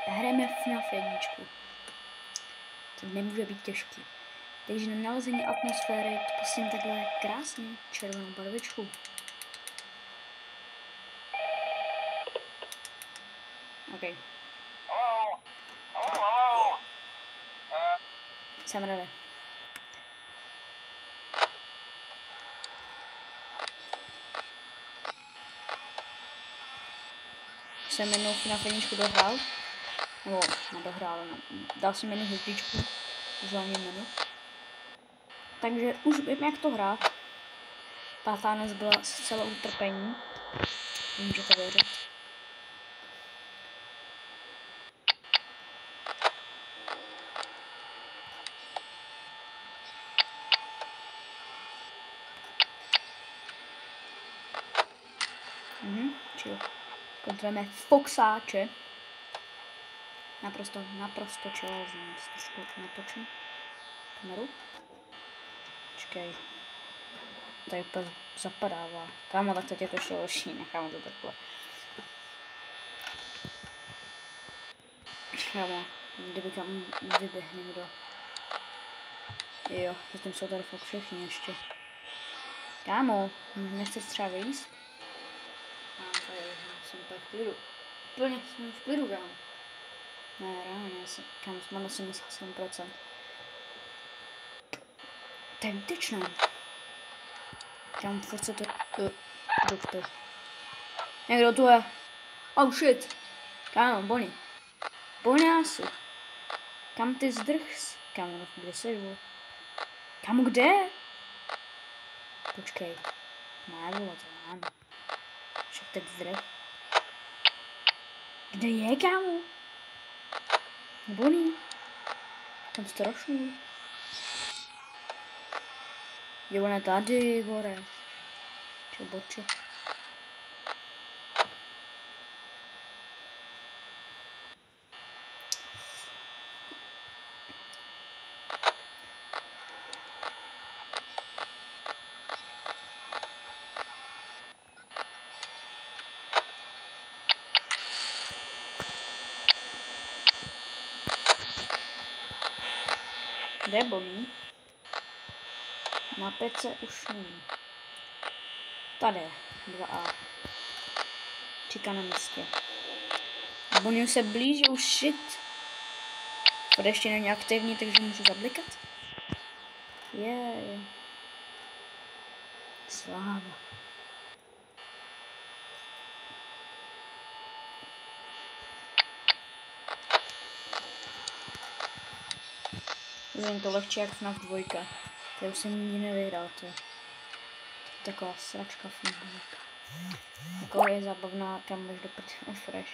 hrajeme FNAF 1. To nemůže být těžký. Takže na nalezení atmosféry pustím takhle krásně červenou barvičku. OK. Jsem ready. Jsem jednou FNAF 1 dohrál. Nebo nedohrál, dal jsem jednu hvězdičku v hlavním menu. Takže už vím, jak to hrát. Pátá noc byla zcela utrpení. Můžete věřit. Chill. Kontrolujeme Foxáče. Naprosto chill. Trošku natočím kameru. Počkej. Tady úplně zapadává. Kámo, tak teď je to ještě horší. Necháme to takhle. Kámo, kdyby tam vyběhne někdo. Jo, zatím jsou tady fakt všichni ještě. Kámo, nechceš třeba vyjíst? Tady jsem úplně v klidu. Úplně jsem v klidu, kámo. Ne, reálně, kámo, mám 87%. To je výtečné. Kámo, furt se to... Doktor. Někdo tu je. Oh shit. Kámo, Bonnie. Boniásu. Kam ty zdrhs? Kámo, kde jsi, vole? Kámo, kde? Počkej. Má, vole, to mám. Však teď zdrh. Kde je, kámo? Bonnie. Tam strašný. Je ona tady, vore. Čo boče. Kde je Bonnie? Na pece už není. Tady je 2A. Čeká na místě. Bonnie se blíží, už shit. Tady ještě není aktivní, takže můžu zablikat. Je. Sláva. Už to lehčí jak FNAF 2. To už jsem nikdy nevyhrál, to je taková sračka FNAF 2. Jako je zábavná, kam můžu do fresh.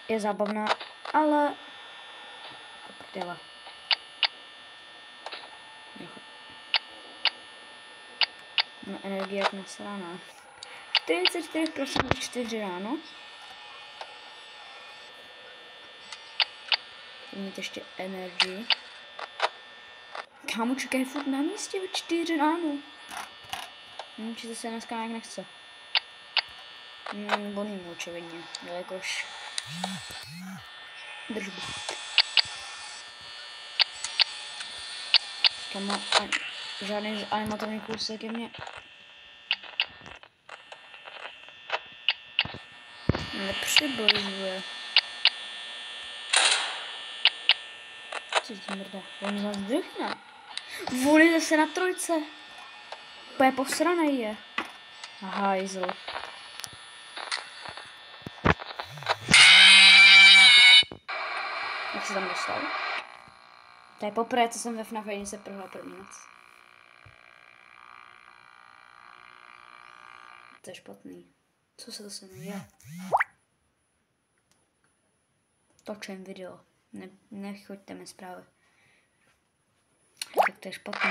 Je zábavná, ale... Prdele. No, energie jak nasraná. 44% 4 ráno. Mít ještě energii. Kámo, čekaj furt na místě ve 4 ráno. Určitě se dneska nějak nechce. Bonnie očividně, jelikož držbu. Kámo, žádný animatroniků se ke mně nepřibližuje. Co ti mrdá? On zase drhne. Vůli zase na trojce. Úplně posranej je. Hajzl. Jak se tam dostal? To je poprvé, co jsem ve FNAF 1 se prohrál první noc. To je špatný. Co se to se mi děje? Točím video. Nechoďte mi zprávy. Tak to je špatný.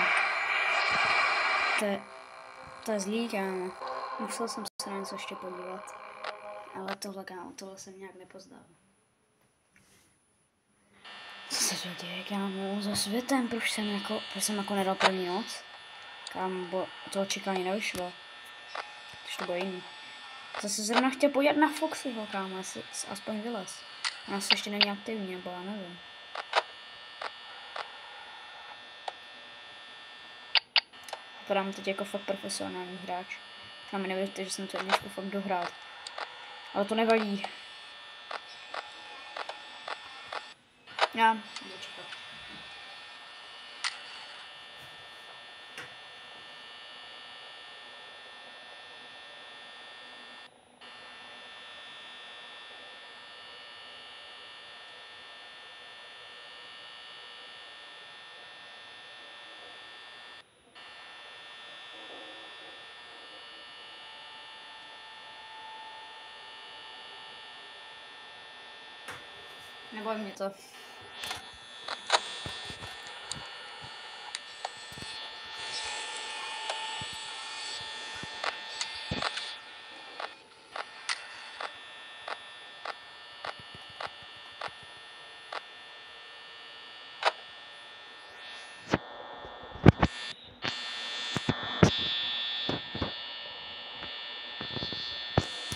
To je zlý, kámo. Musel jsem se na něco ještě podívat. Ale tohle, kámo, tohle jsem nějak nepoznal. Co se to děje, kámo, za světem? Proč jsem jako nedal první noc? Kámo, bo toho čekání nevyšlo. Když to bylo jiný. Zase zrovna chtěl podívat na Foxyho, kámo, aspoň vylez. Ona se ještě není aktivní, nebo já nevím. Vypadám teď jako fakt profesionální hráč. A mi nevěřte, že jsem tu jedničku fakt dohrál. Ale to nevadí. Já dočkat. Neboj mě to.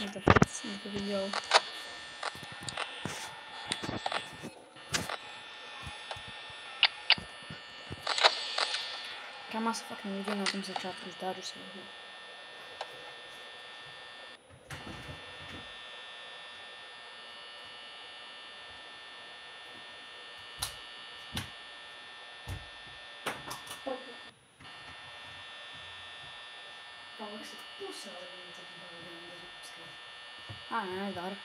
Je to fakt, jsem to viděl. Kama se fakt nevidí na tom začátku, zdá se hodně. Jak se pusel, nevím, co to bylo, ne, dar.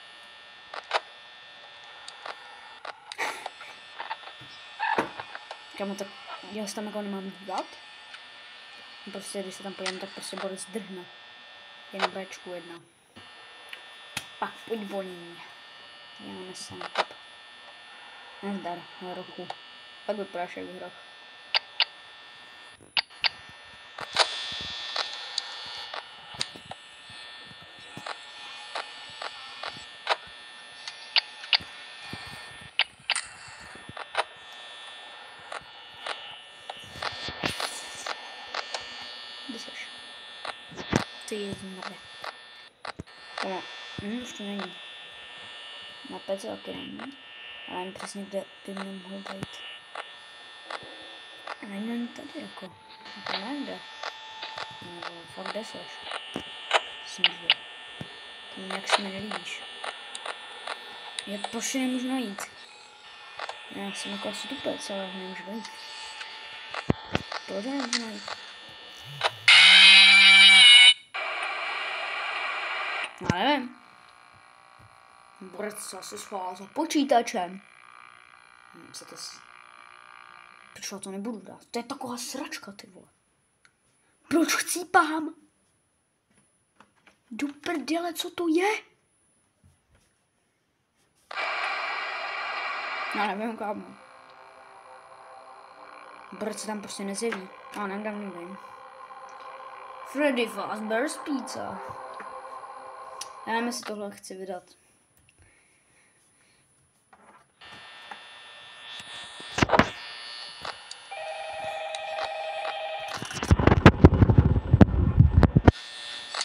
Kamo, tak já se tam jako nemám dívat. Prostě, když se tam pojím, tak prostě Boris drhne. Je na Bčku 1. Pak pojď voní. Já nesem top. Nezdar, hrochu. Pak vypadáš jak hroch. Kde seš? Ty jezmrde. Tohle, už to není. Na PC taky není. Ale jen přesně kde by mohl být. A není tady jako. To nejde. Nebo fakt kde seš? Smířil. To nějak se mi nelíbíš. Já prostě nemůžu najít. Já jsem jako asi tupec, ale nemůžu najít. Proč nemůžu najít? Já nevím. Borec se asi schvál za počítačem. Se to si... Proč já to nebudu dát? To je taková sračka, ty vole. Proč chcípám? Do prdele, co to je? Já nevím, kámo. Borec se tam prostě nezjeví. Já nevím. Freddy Fazbear's Pizza. Já nevím, jestli tohle chci vydat.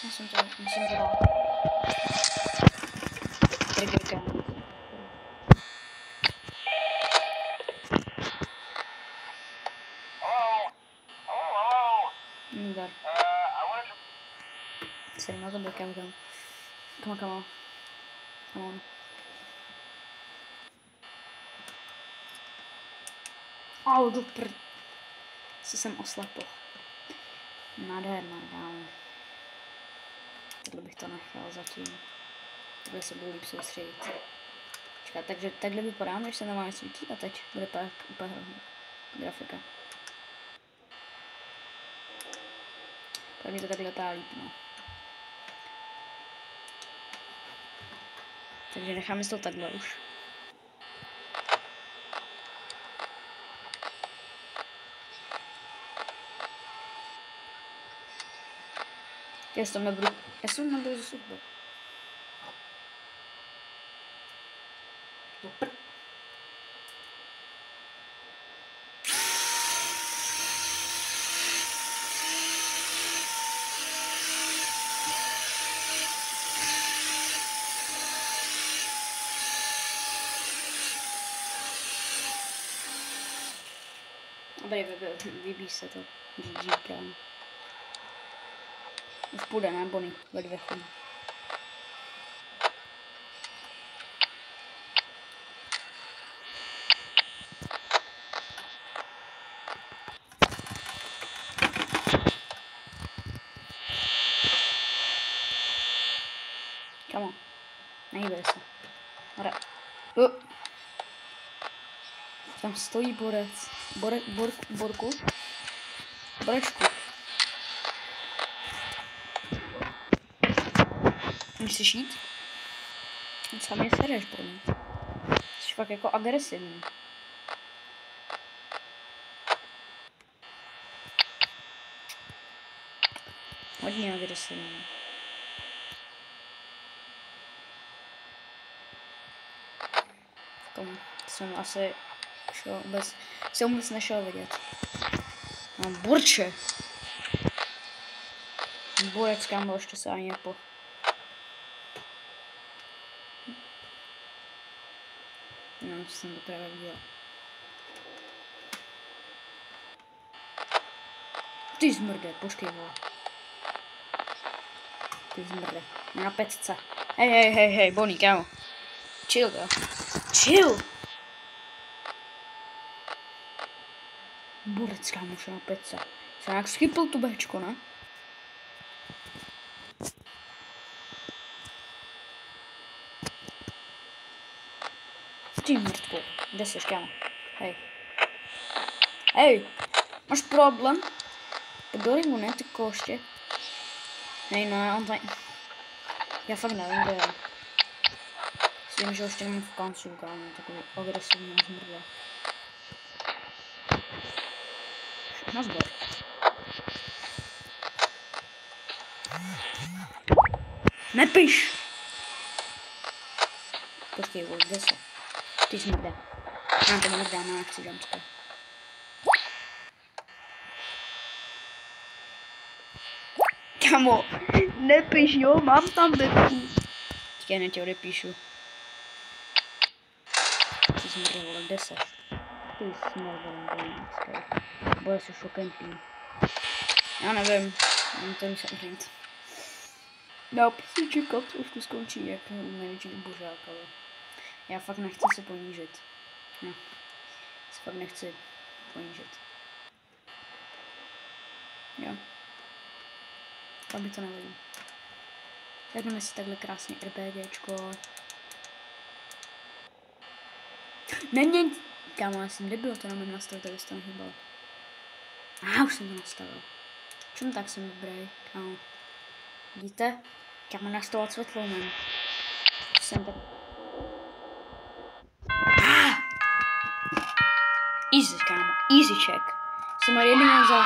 Musím to dát. Triggerka. Nedar. Sorry, na to byl kam. Come on. Au, do prd. Se jsem oslepl. Nádherná, dále. Takhle bych to nechal zatím. Takhle se budu líp soustředit. Počkat, takže takhle vypadám, když se tam máme svítí a teď bude pak úplně hrozně. Grafika. Tak mi to takhle letá líp, no. Takže necháme si to takhle už. Já jsem nebudu zase úplně. Dobrý, vybíš se to. Říkám. Už půjde, ne, Bonnie? Ve 2 chodí. Kamo. Nejde se. Hra. Tam stojí borec. Borku. Borečku. Musíš jít? Co mě sereš, pro mě? Jsi fakt jako agresivní. Hodně agresivní. Tomu jsem asi šel vůbec, jsem vůbec nešel vidět. Mám burče. Borec, kámo, ještě se ani nepo. No, co jsem to právě viděl. Ty zmrde, počkej, vole. Ty zmrde, na pecce. Hej, Bonnie, kámo. Chill, jo. Chill! Borec, kámo, na pecce. Jsem jak schypl tu Bčko, ne? Ty mrtku, kde jsi, kámo? Hej, máš problém? Podori mu, ne, ty koště? Hej, no, on tady... Já fakt nevím, kde je. Myslím, že ještě nemám v kanclu, kámo, takový agresivní zmrdle. Na zbor. Nepiš! Počkej, kde se? Ty zmrde. To mrdá, nechci žamské. Kamo, nepiš, jo, mám tam depku. Já netě odepíšu. Ty zmrde, vole, kde se? Ty zmrde, bude se šokempí. Já nevím, mám to musím říct. No, prostě čekat, už to skončí, jak největší božák, ale já fakt nechci se ponížit. No, se fakt nechci ponížit. Jo. Pak by to nevadí. Vezmeme si takhle krásně RPGčko. Není! Kámo, já jsem debil, to na mém nastavil, tak to nehybalo. Už jsem to nastavil. Čím tak jsem dobrý, kámo. Vidíte? Kámo, nastavovat světlo, man. Jsem tak... Easy, kámo, easy check. Jsem mal jediný za...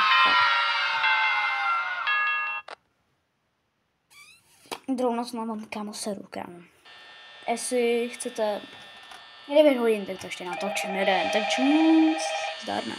Druhou noc mám, kámo, seru, kámo. Jestli chcete 9 hodin, tak to ještě natočím jeden, tak čus, zdárně.